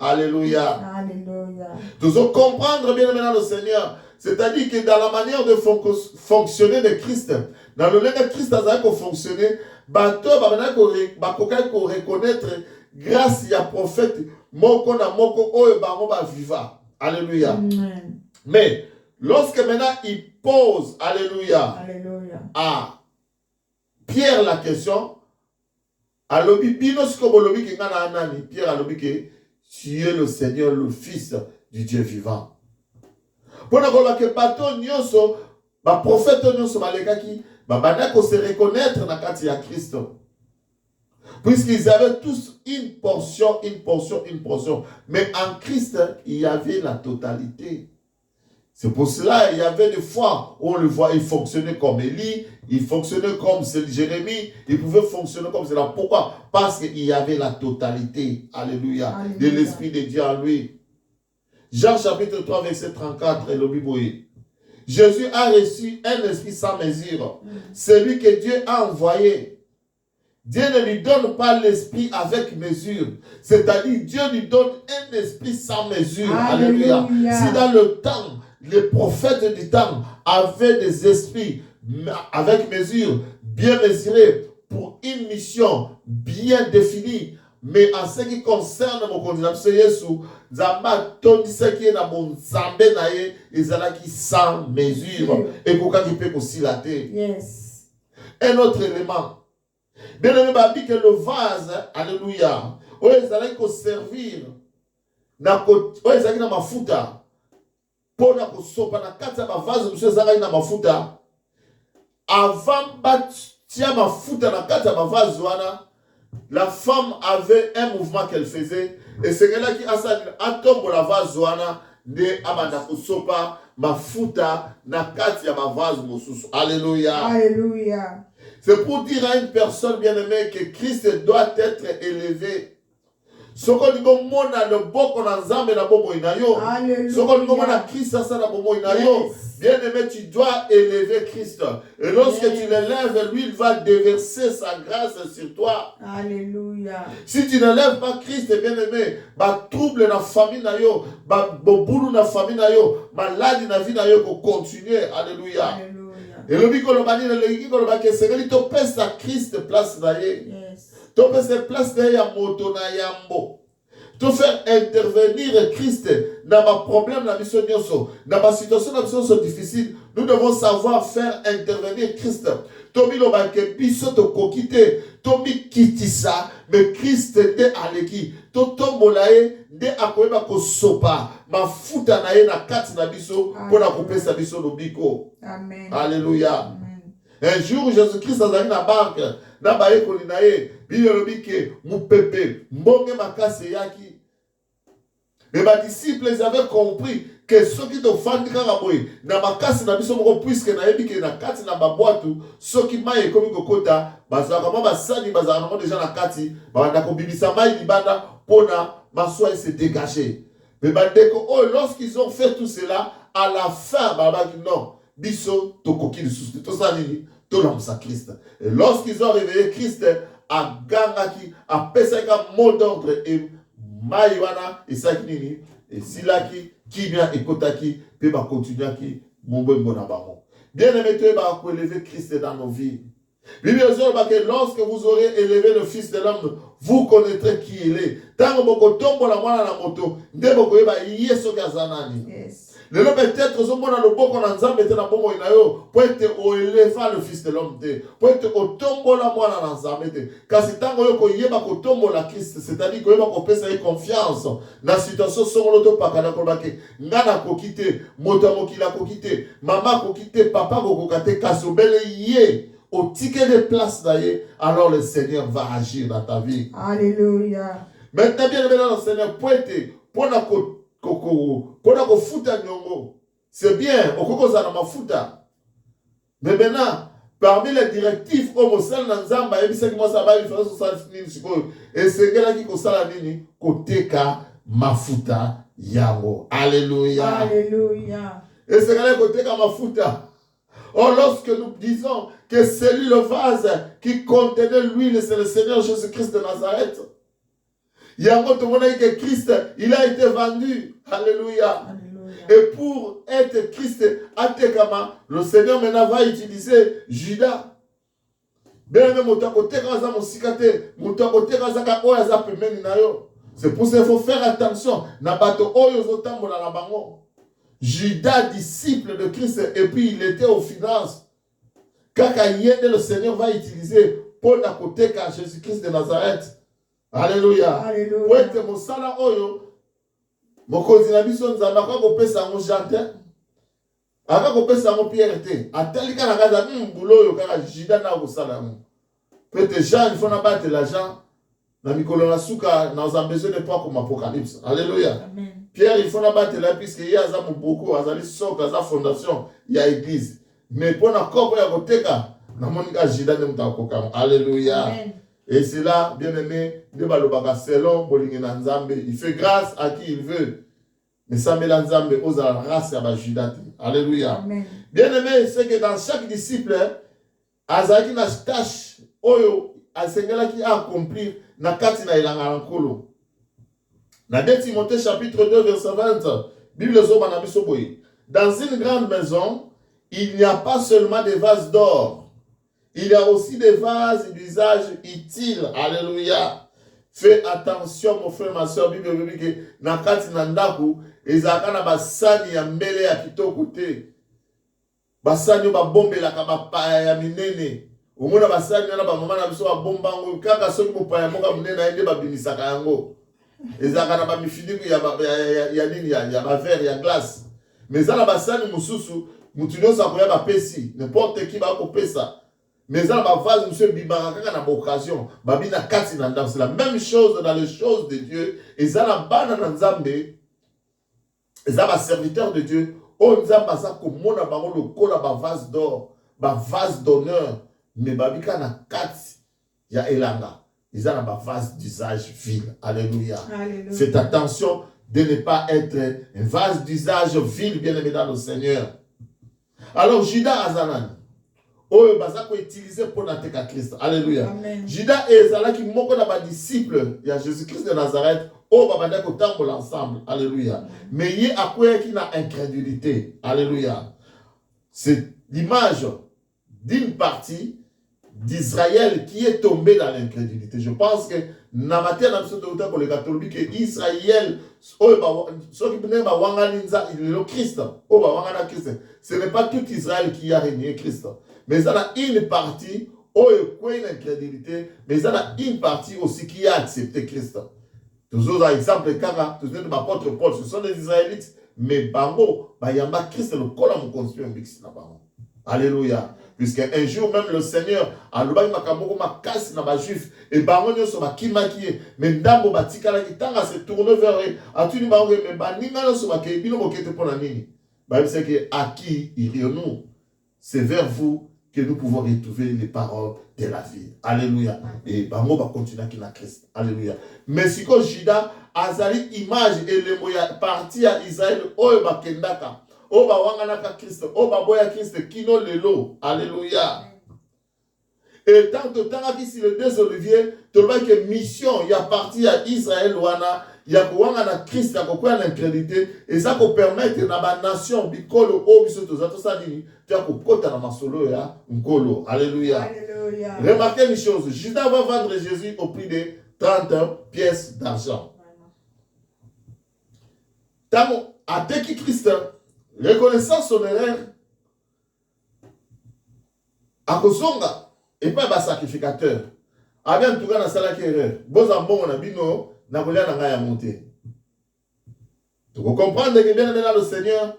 alléluia. Alléluia. Nous allons comprendre bien maintenant le Seigneur. C'est-à-dire que dans la manière de fonctionner de Christ, dans le lien de Christ, ça va fonctionner, bato va reconnaître grâce à prophète moko na moko oyo bango ba viva. Alléluia. Amen. Mais lorsque maintenant il pose, alléluia, à Pierre la question, alobi bino siko lobi ki ngana anani, Pierre alobi que tu es le Seigneur, le Fils du Dieu vivant. Pour nous que bato nyonso, ba prophète nyonso balekaki, ba banako se reconnaître na kati ya Christ. Puisqu'ils avaient tous une portion. Mais en Christ, il y avait la totalité. C'est pour cela il y avait des fois où on le voit, il fonctionnait comme Élie, il fonctionnait comme Jérémie, il pouvait fonctionner comme cela. Pourquoi? Parce qu'il y avait la totalité, alléluia, de l'Esprit de Dieu en lui. Jean chapitre 3, verset 34, le Bible. Jésus a reçu un esprit sans mesure, celui que Dieu a envoyé. Dieu ne lui donne pas l'esprit avec mesure. C'est-à-dire, Dieu lui donne un esprit sans mesure. Alléluia. Si dans le temps, les prophètes du temps avaient des esprits avec mesure, bien mesurés, pour une mission bien définie, mais en ce qui concerne mon candidat, c'est Jésus, Zamba tondi ce qui est dans mon zambé naïe, ils allaient qui sans mesure. Et pourquoi il peut aussi la terre. Yes. Un autre élément. Bien aimé, dit que le vase, alléluia, où ils allaient servir, où ils allaient dans ma fouta, pour na sopa na kata ma vase, monsieur Zara na ma fouta, avant bâtir ma fouta na kata ma vase, la femme avait un mouvement qu'elle faisait, et c'est là qui a tombé la vase, de amanda sopa, ma fouta na kata ma vase, alléluia. Alléluia. C'est pour dire à une personne bien-aimée que Christ doit être élevé. Ce qu'on dit mona le boko na nzambe na bomo inayo. Ce qu'on dit mona Christ ça na bomo inayo. Bien-aimé, tu dois élever Christ. Et lorsque tu l'élèves, lui, il va déverser sa grâce sur toi. Alléluia. Si tu n'élèves pas Christ, bien-aimé, ba trouble na famille na yo, ba boboulou na famille na yo, maladie na vie na yo ko continuer. Alléluia. Et le bicolobani, le bicolobani, c'est que tu pèses à Christ place d'ailleurs. Tu pèses place d'ailleurs à moto na yambo. Tu faire intervenir Christ dans ma problème, dans ma mission, dans ma situation, dans ma situation difficile. Nous devons savoir faire intervenir Christ. Tomi lo banke biso to kokite, tomi kitisa, mais Christ de aleki. To tombolae de akoeba ko sopa, ma futa na ye na kati na biso, pour na kopesa biso no biko. Amen. Alléluia. Un jour, Jésus-Christ a dans la barque, na baye kolinaye, biyolobike, moupepe, mbonge makase yaki. Mais mes disciples, ils avaient compris que ceux qui te font du caraboué, na makasi na biso moko puisque na yebike na kati na baboatu, ceux qui maye komi kokota, bazaka ma basani bazaka na déjà na kati, banda ko bibisa mai libanda pona maswa se dégager. Mais bandeko oh lorsqu'ils ont fait tout cela, à la fin babaki non, biso to koki de sous to ça nini, to la Christ. Et lorsqu'ils ont réveillé Christ à gangaki, à pesaka mot d'ordre et Maïwana et Sakinini et Silaki, Kimia et Kotaki, puis va continuer qui Mouben Bonabaron. Bien aimé, tu vas élever Christ dans nos vies. Bible dit que lorsque vous aurez élevé le Fils de l'homme, vous connaîtrez qui il est. Tant que vous tombez la moine à la moto, dès que vous voyez Yeso Gazanani. Le nom peut-être que vous avez le bon qu'on a ensemble été dans le bon inayo pour être au éléphant le Fils de l'homme pour être au tombeau la moine à ensemble car c'est tant que vous yeba ko tombeau la Christ c'est-à-dire que vous pouvez faire confiance dans la situation sur l'auto pakana ko bake ngana ko quitter moto mo kila ko quitter maman ko quitter papa ko kate kasobele yé au ticket de place d'ailleurs alors le Seigneur va agir dans ta vie. Alléluia. Maintenant bien le Seigneur pour être pour la c'est bien, mais maintenant, parmi les directives, et c'est là qui koteka mafuta yango. Alléluia. Alléluia. Et c'est là koteka mafuta. Or, lorsque nous disons que c'est lui le vase qui contenait l'huile, c'est le Seigneur Jésus-Christ de Nazareth. Il y a un autre que Christ, il a été vendu. Alléluia. Et pour être Christ, le Seigneur maintenant va utiliser Judas. C'est pour ça qu'il faut faire attention. Judas, disciple de Christ, et puis il était aux finances. Quand le Seigneur va utiliser pour la côté Jésus-Christ de Nazareth. Alléluia. Alléluia. Mokonzi na biso nzamba kwa kopesa ngo jardin aka kopesa ngo pierre te atali kana kaza mbulo yo kaka jida na kosala ngo peut-être Jean il faut na battre l'argent na mikolo na suka na za besoin de pas comme apocalypse. Alléluia. Amen. Pierre il faut na battre là puisque il y a za muboko azali soka za fondation ya église mais pour na kopo ya koteka na monika jida ne mutakoka. Alléluia. Amen. Et c'est là, bien aimé, selon il fait grâce à qui il veut. Mais ça met l'ensemble aux races à Judas. Alléluia. Bien aimé, c'est que dans chaque disciple, Azaki na tâche, Oyo, Asengela qui a accompli, na kati na ilanga lankolo. Na 2 Timothée chapitre 2, verset 20, Bible Zoba na bisoboyi. Dans une grande maison, il n'y a pas seulement des vases d'or. Il y a aussi des vases d'usage utile. Alléluia. Fais attention, mon frère, ma soeur, Bible que nakati nandaku, ezaka na basani ya mbele ya kitoko te. Basani ba bombe la kaba ya minene. Umona basani na ba mama na biso ba bomba ngo kaka soki mo pa ya moka minene ende ba bimisaka yango. Ezaka na ba mifiniku ya nini ya ba verre ya glace. Mais za na basani mususu, mutunyo sa koya ba pesi, n'importe qui ba ko pesa. Mais dans la phase, monsieur Bibaraka na occasion, babina kati nanda, c'est la même chose dans les choses de Dieu. Et ça la bana nzambe, et ça va serviteur de Dieu. On nzamba ça comme mon abaro le kola ba vase d'or, ba vase d'honneur, mais babika na kati ya elanga. Ils ont un vase d'usage vil. Alléluia. Alléluia. Faites attention de ne pas être un vase d'usage vil, bien aimé dans le Seigneur. Alors Judas Azanan. Oyo bazako utilisé pour nateka Christ. Alléluia. Judas et Zala qui moko na ba disciple ya Jésus-Christ de Nazareth, o babanda ko tambola ensemble. Alléluia. Mais y a quoi qui na incrédulité. Alléluia. C'est l'image d'une partie d'Israël qui est tombé dans l'incrédulité. Je pense que na matin na biso de ko le catholique que Israël oyo ba so ki ne ba wanga ninza le Christ. O ba wanga na Christ. Ce n'est pas tout Israël qui a régné Christ. Mais il y a une partie où il y a l'incrédulité, mais il y a une partie aussi qui a accepté Christ. Toujours par exemple, toujours l'apôtre Paul, ce sont des Israélites, mais bango, il y a Christ, le col à mon construit un bix. Alléluia. Puisqu'un jour même le Seigneur a l'oublié ma casse na ba juif et bango nyo so ba kimaki mais ndambo batikala kitanga se tourner vers atuni bango mais baninga no so ba ke bino bokete pona nini. Bible sait que à qui irions-nous? C'est vers vous que nous pouvons retrouver les paroles de la vie. Alléluia. Et bango va continuer qui na Christ. Alléluia. Mais si que Judas azali image et le moya parti à Israël o ba kendaka o ba wangana Christ o ba boya Christ kino lelo. Alléluia. Et tant que tant ici le deux Olivier, tu vois que mission il y a parti à Israël wana il y a quoi na Christ à quoi l'incrédulité et ça peut permettre na ba nation bikolo o biso to zato ça nini tu as kokota na masolo ya nkolo. Alléluia. Alléluia. Remarquez une chose, Judas va vendre Jésus au prix de 30 pièces d'argent. Tant à qui Christ reconnaissant son erreur à kozonga et pas un sacrificateur. Avec en tout cas, dans la erreur. Bon, on a bino, na kolia na ngaya monter. Tu comprends que bien aimé le Seigneur,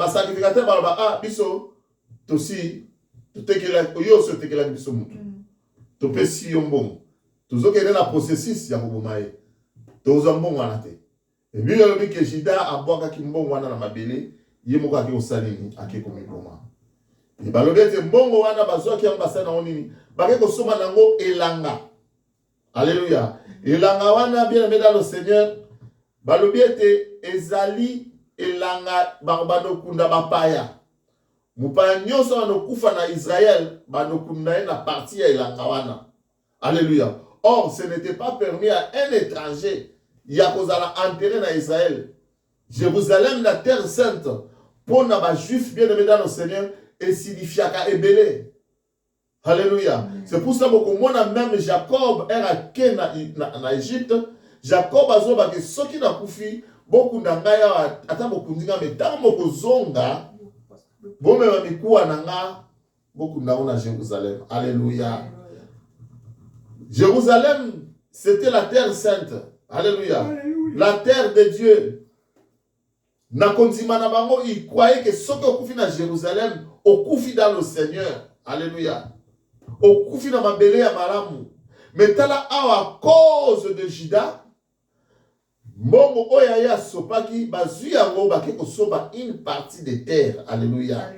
sacrificateur, biso, aussi, tout est que la, yo, ce que la biso mutu. Tu peux si yombon. Tu zo que la processus ya kubumaye. Tu zo mbon wana te. Et puis, le que Judas a boaka ki mbon wana na mabele, yemo ka ki osalini, ake komiboma. Et balobete mbongo wana bazo ki ambasana onini. Bake ko soma nango elanga. Alléluia. Elanga wana bien aimé dans le Seigneur. Balobiete ezali elanga barbano kunda bapaya. Mupaya nyoso wana kufa na Israël bano kunda na partie ya elanga wana. Alléluia. Or ce n'était pas permis à un étranger ya kozala enterré na Israël. Jérusalem, la terre sainte, pour les juifs bien aimés dans le Seigneur, et signifia qu'à ébélé. Alléluia. C'est pour ça que même Jacob est en Égypte. Jacob a dit que ceux qui n'ont pas fait, beaucoup d'angaya, attends beaucoup d'ingaya, mais tant beaucoup zonga, bon même mikou ananga, beaucoup d'angaya Jérusalem. Alléluia. Jérusalem, c'était la terre sainte. Alléluia. La terre de Dieu. Il croyait que ceux qui ont fait dans Jérusalem, ont fait dans le Seigneur. Alléluia. Ont fait dans ma belé à Malamu. Mais à cause de Juda, Momo Oyaya Sopaki, Bazuyango, Bakeko Soba, une partie des terres. Alléluia.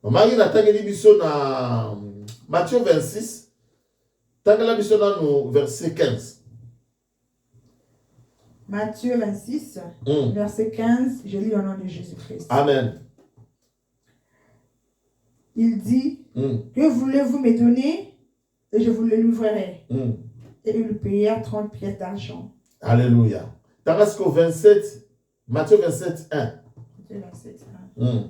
Maman, il a tangé l'émission dans Matthieu 26, tangé l'émission dans verset 15. Matthieu 26, verset 15, je lis au nom de Jésus-Christ. Amen. Il dit, que voulez-vous me donner et je vous le livrerai. Et il lui paya 30 pièces d'argent. Alléluia. Tarasco 27, Matthieu 27, 1. Matthieu 27, 1.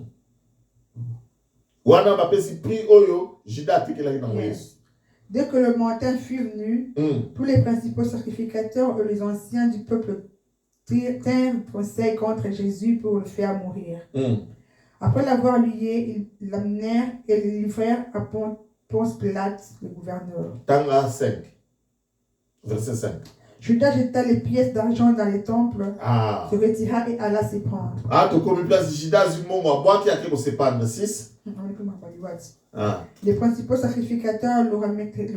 Wana bapesi prix oyo, Juda atikela na Yesu. Dès que le matin fut venu, tous les principaux sacrificateurs et les anciens du peuple tinrent conseil contre Jésus pour le faire mourir. Après l'avoir lié, ils l'amenèrent et le livrèrent à Ponce Pilate, le gouverneur. Tanga 5, verset 5. Judas jeta les pièces d'argent dans les temples, se retira et alla s'y prendre. Tu comme place Judas du monde à boire qui a qui se prendre 6. Les principaux sacrificateurs le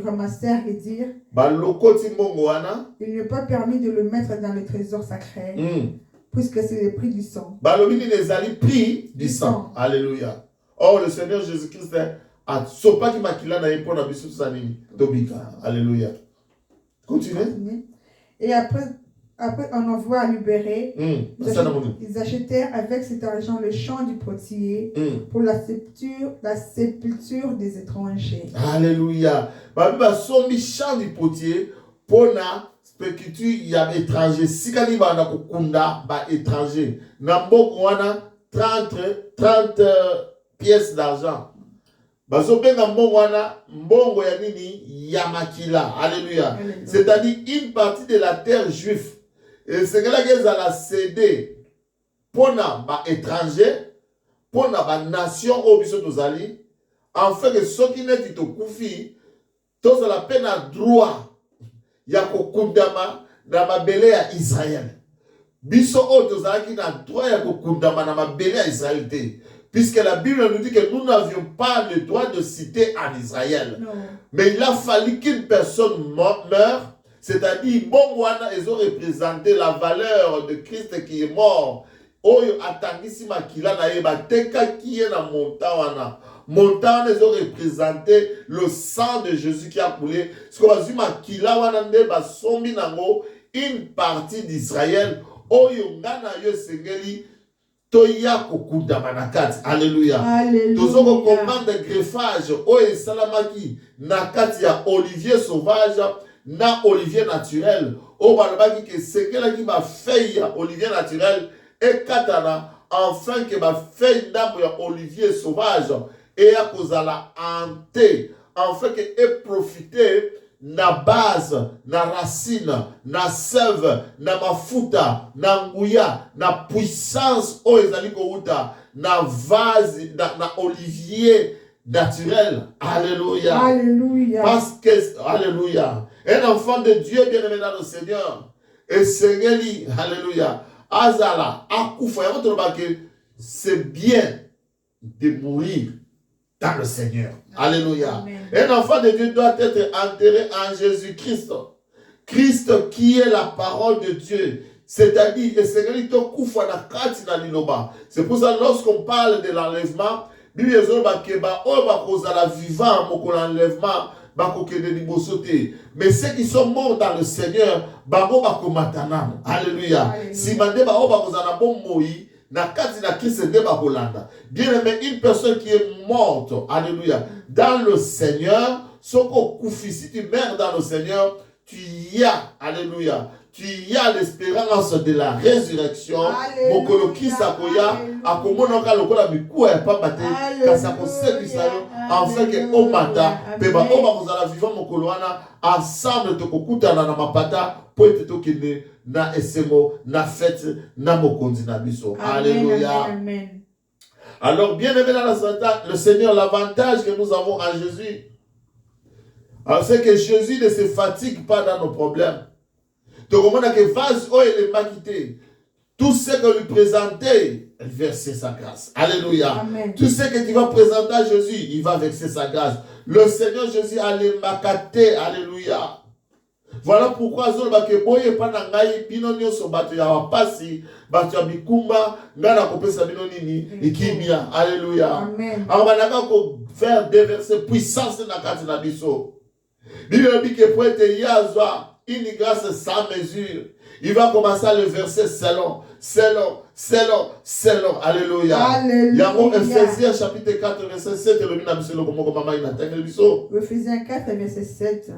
ramassèrent et dirent, il n'est pas permis de le mettre dans le trésor sacré, puisque c'est le prix du sang. Prix du sang. Alléluia. Oh, le Seigneur Jésus-Christ a sopa qui makila na impona bisu sanini tobika. Alléluia. Continuez. Et après on envoie à libérer, ils achetèrent avec cet argent le champ du potier pour la sépulture des étrangers. Alléluia. Babiba sombi champ du potier pour la sépulture il y a étranger. Si kani ba na kukunda ba étranger. Na mboko wana 30 pièces d'argent. Bazobenga mbongo wana mbongo ya nini ya makila. Alléluia. C'est-à-dire une partie de la terre juive. Et c'est que là qu'ils ont cédé pour les étrangers, pour les nations au biso tozali, en fait que ceux qui n'ont pas koufi, tous la peine à droit, ya kokundama na mabele à Israël. Biso o tozali qui n'a droit ya kokundama na mabele à Israël te. Puisque la Bible nous dit que nous n'avions pas le droit de citer en Israël. Non. Mais il a fallu qu'une personne meure. C'est-à-dire, ils ont représenté la valeur de Christ qui est mort. Oyo atangisi makila na yeba teka qui est na montawana. Montawana, ils ont représenté le sang de Jésus qui a coulé. Ce qu'on a vu makila wana neba sombi nango une partie d'Israël. Oyo ngana yo sengeli toya kokuda manakati. Alléluia. Tozoko commande greffage oyo salamaki nakati ya olivier sauvage. Na olivier naturel au balabaki que c'est qui va faire olivier naturel et katana enfin que va faire d'abord olivier sauvage et à cause la hanté enfin que et profiter na base na racine na sève na mafuta na nguya na puissance o ezali ko uta na vase na olivier naturel. Alléluia. Alléluia. Parce que, alléluia. Un enfant de Dieu bien aimé dans le Seigneur. Et Seigneur, alléluia. Azala, akoufa, c'est bien de mourir dans le Seigneur. Alléluia. Amen. Un enfant de Dieu doit être enterré en Jésus-Christ. Christ qui est la parole de Dieu. C'est-à-dire, c'est pour ça lorsqu'on parle de l'enlèvement, Bible vivant l'enlèvement. Mais ceux qui sont morts dans le Seigneur, alléluia. Si mande ba oba kozana bomoi na kati na Christ nde ba kolanda. Bien aimé, une personne qui est morte, alléluia, dans le Seigneur, soko kufi, si tu meurs dans le Seigneur, tu y as, alléluia, tu y as l'espérance de la résurrection. Mokolo kisa koya akomona ka lokola bikuwa ya pamba te kasa kosekisa yo afin que omata peba oba kozala vivant mokolo wana ensemble tokokutana na mapata po ete tokende na esengo na fête na mokonzi na biso. Alléluia. Alors bien aimé dans la Satan, le Seigneur, l'avantage que nous avons en Jésus, c'est que Jésus ne se fatigue pas dans nos problèmes. Donc, on a que vase oh il est maquité. Tout ce que lui présenter, il verser sa grâce. Alléluia. Amen. Tout ce que tu vas présenter à Jésus, il va verser sa grâce. Le Seigneur Jésus a les macaté. Alléluia. Voilà pourquoi Zolba ke boye panangai bino nyoso bato ya wapasi bato ya bikumba ngana kopesa bino nini ikimia. Alléluia. Amen. Alors banaka ko faire déverser puissance na kati na biso. Bible dit que pour être yazwa une grâce sans mesure. Il va commencer à le verser selon. Alléluia. Alléluia. Ephésiens chapitre 4 verset 7. Ephésiens 4 verset 7.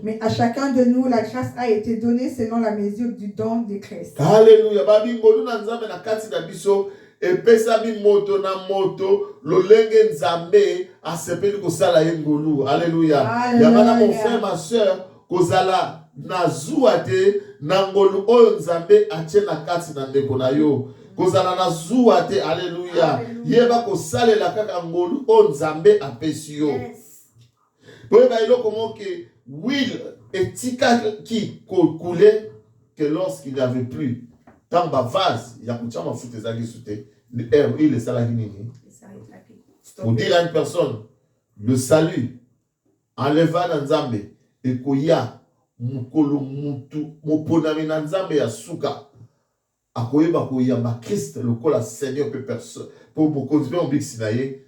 Mais à chacun de nous la grâce a été donnée selon la mesure du don de Christ. Alléluia. Epesa bi moto na moto lolenge nzambe asepeli kosala yengolu. Alléluia. Yamana mon frère ma sœur kozala na zuate na ngolu oyo nzambe atie na kati na ndeko na yo kozala na zuate. Alléluia. Yeba kosalela kaka ngolu oyo nzambe apesi yo. Boye ba iloko moke will etika ki coulait que lorsqu'il n'y avait plus dans ma vase il y a kutia mafuta ezaki sute il est salaki nini pour dire à une personne le salut enleva na nzambe ekoya mukolo mutu moponami na nzambe ya suka akoyeba koyamba Christ lokola Seigneur pe personne pour mokonzi pe mbiksi na ye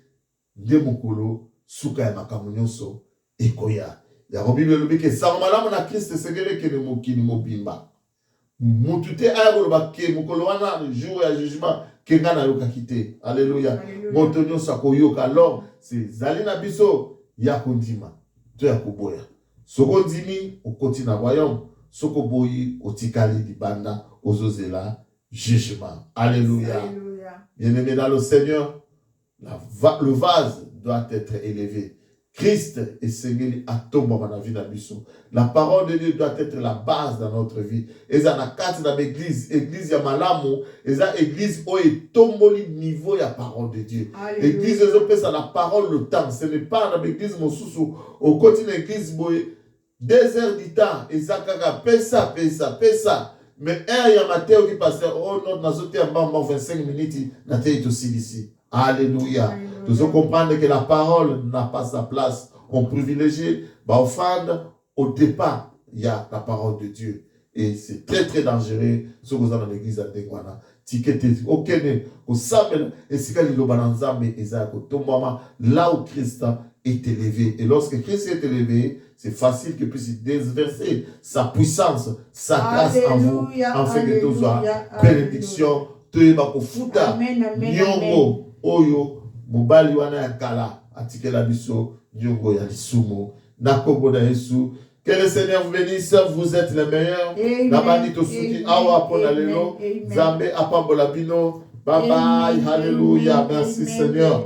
nde mukolo suka ya makambo nyonso ekoya. Ya Bible lobi ke sa malamu na Christ segele ke mokili mobimba mutu te aya koloba ke mukolo wana le jour ya jugement ke ngana yoka kite. Alléluia. Moto nyonso akoyoka. Alors c'est zali na biso ya kondima to ya koboya. Soko ndimi okoti na royaume, soko boyi otikali libanda ozozela jugement. Alléluia. Bien-aimé dans le Seigneur, le vase doit être élevé. Christ est Seigneur à tomber dans la vie d'Abisso. La parole de Dieu doit être la base dans notre vie. Et ça na carte dans l'église, église ya malamu, et ça église où est tomboli niveau ya parole de Dieu. L'église est ça la parole le temps. Ce n'est pas dans l'église mon sous au côté de l'église boy 2 heures du temps et ça kaka pesa. Mais un ya matin qui passe oh non na zote en bas 25 minutes na tête aussi ici. Alléluia. Nous devons comprendre que la parole n'a pas sa place. On privilégie, offrande, au départ, il y a la parole de Dieu. Et c'est très très dangereux ce que vous avez dans l'église de Ndengwana. Là où Christ est élevé. Et lorsque Christ est élevé, c'est facile qu'il puisse déverser sa puissance, sa grâce en vous, afin que tout soit bénédiction. Oyo mobali wana ya kala atikela biso nyongo ya lisumo na kombo na Yesu. Que le Seigneur vous bénisse, vous êtes les meilleurs. Nabani tosuki awa pona lelo zambe apambola bino. Bye bye. Alléluia. Merci Seigneur.